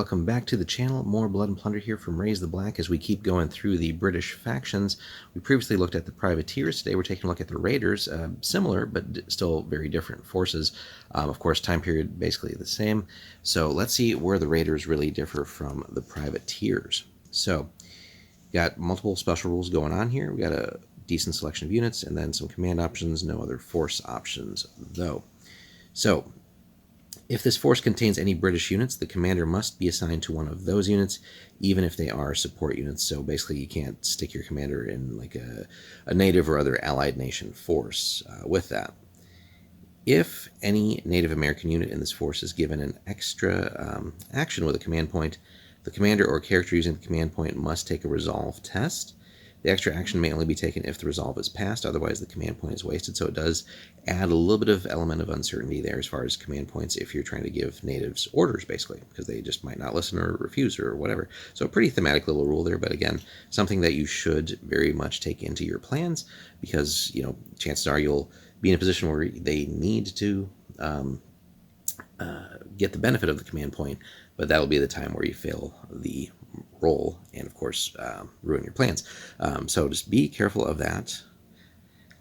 welcome back to the channel. More Blood and Plunder here from Raise the Black as we keep going through the British factions. We previously looked at the privateers. Today we're taking a look at the raiders, similar but still very different forces. Of course, time period basically the same. So let's see where the raiders really differ from the privateers. So got multiple special rules going on here. We got a decent selection of units and then some command options, no other force options though. So if this force contains any British units, the commander must be assigned to one of those units, even if they are support units. So basically you can't stick your commander in like a native or other allied nation force with that. If any Native American unit in this force is given an extra action with a command point, the commander or character using the command point must take a resolve test. The extra action may only be taken if the resolve is passed, otherwise the command point is wasted. So it does add a little bit of element of uncertainty there as far as command points if you're trying to give natives orders, basically, because they just might not listen or refuse or whatever. So a pretty thematic little rule there, but again, something that you should very much take into your plans because, you know, chances are you'll be in a position where they need to get the benefit of the command point, but that'll be the time where you fail the roll and of course ruin your plans. So just be careful of that.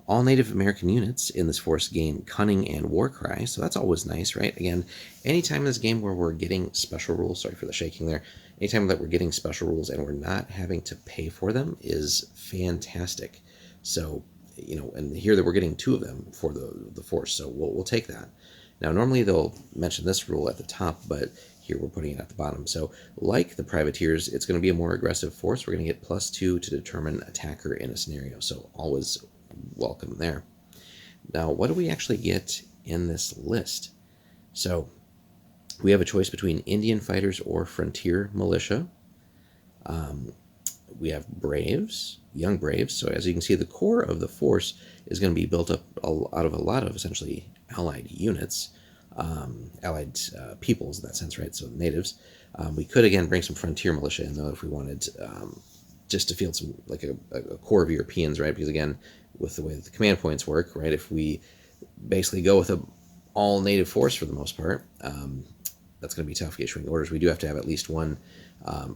All Native American units in this force gain Cunning and Warcry, so that's always nice, right? Again, anytime in this game where we're getting special rules, sorry for the shaking there, anytime that we're getting special rules and we're not having to pay for them is fantastic. So, you know, and here that we're getting 2 of them for the force, so we'll take that. Now, normally they'll mention this rule at the top, but here we're putting it at the bottom. So like the privateers, it's going to be a more aggressive force. We're going to get +2 to determine attacker in a scenario. So always welcome there. Now, what do we actually get in this list? So we have a choice between Indian fighters or frontier militia. We have braves, young braves. So as you can see, the core of the force is going to be built up out of a lot of essentially allied units, allied peoples in that sense, right? So natives. We could again bring some frontier militia in though if we wanted, just to field some like a core of Europeans, right? Because again, with the way that the command points work, right? If we basically go with a all native force for the most part, that's going to be tough issuing orders. We do have to have at least one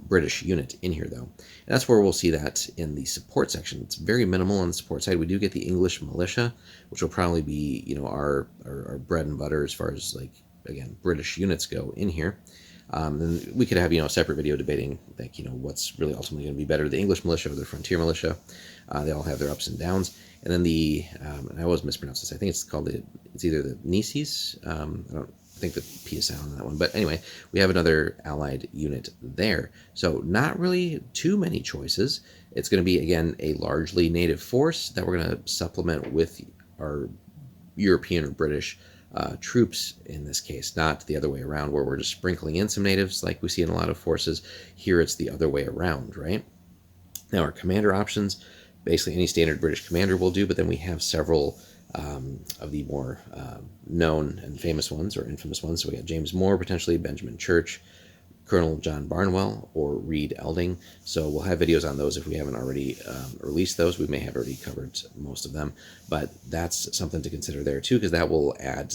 British unit in here, though. And that's where we'll see that in the support section. It's very minimal on the support side. We do get the English militia, which will probably be, you know, our bread and butter as far as, like, again, British units go in here. Then we could have, you know, a separate video debating, like, you know, what's really ultimately going to be better, the English militia or the frontier militia. They all have their ups and downs. And then the, and I always mispronounce this, I think it's called it's either the Nices, I think the P is sound on that one. But anyway, we have another allied unit there. So not really too many choices. It's going to be, again, a largely native force that we're going to supplement with our European or British troops in this case, not the other way around where we're just sprinkling in some natives like we see in a lot of forces. Here it's the other way around, right? Now our commander options, basically any standard British commander will do, but then we have several of the more known and famous ones or infamous ones. So we got James Moore, potentially Benjamin Church, Colonel John Barnwell, or Reed Elding. So we'll have videos on those if we haven't already released those. We may have already covered most of them, but that's something to consider there too, because that will add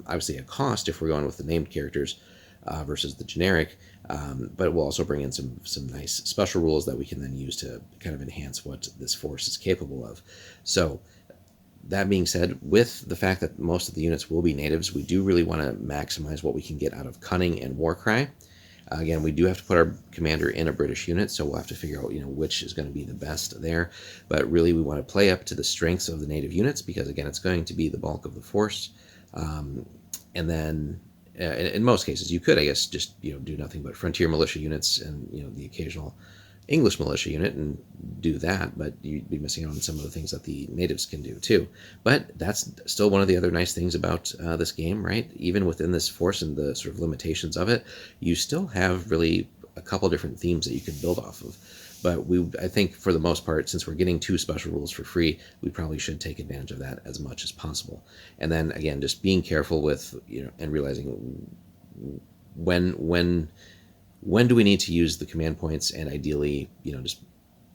obviously a cost if we're going with the named characters versus the generic, but it will also bring in some nice special rules that we can then use to kind of enhance what this force is capable of. So that being said, with the fact that most of the units will be natives, we do really want to maximize what we can get out of Cunning and Warcry. Again, we do have to put our commander in a British unit, so we'll have to figure out, you know, which is going to be the best there. But really, we want to play up to the strengths of the native units because, again, it's going to be the bulk of the force. And then, in most cases, you could, I guess, just, you know, do nothing but frontier militia units and, you know, the occasional English militia unit and do that, but you'd be missing out on some of the things that the natives can do too. But that's still one of the other nice things about this game, right? Even within this force and the sort of limitations of it, you still have really a couple different themes that you can build off of. But I think for the most part, since we're getting 2 special rules for free, we probably should take advantage of that as much as possible. And then again, just being careful with, you know, and realizing when do we need to use the command points, and ideally, you know, just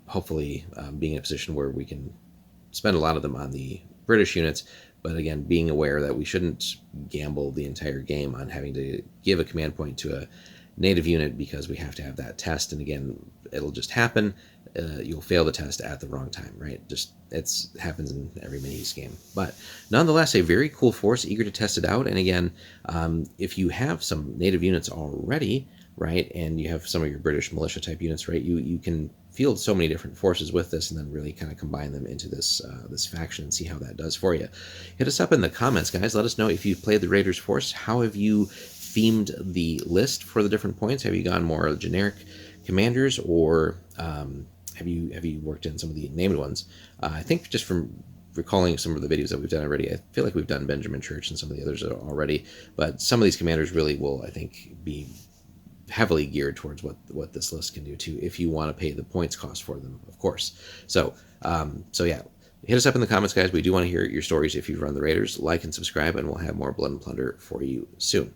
hopefully being in a position where we can spend a lot of them on the British units, but again, being aware that we shouldn't gamble the entire game on having to give a command point to a native unit because we have to have that test. And again, it'll just happen. You'll fail the test at the wrong time, right? Just it happens in every mini game. But nonetheless, a very cool force, eager to test it out. And again, if you have some native units already, right, and you have some of your British militia type units, right, you can field so many different forces with this, and then really kind of combine them into this this faction and see how that does for you. Hit us up in the comments, guys. Let us know if you've played the Raiders Force. How have you themed the list for the different points? Have you gone more generic commanders, or have you worked in some of the named ones? I think just from recalling some of the videos that we've done already, I feel like we've done Benjamin Church and some of the others already, but some of these commanders really will, I think, be heavily geared towards what this list can do too, if you want to pay the points cost for them, of course. So yeah, hit us up in the comments, guys. We do want to hear your stories if you've run the Raiders. Like and subscribe, and we'll have more Blood and Plunder for you soon.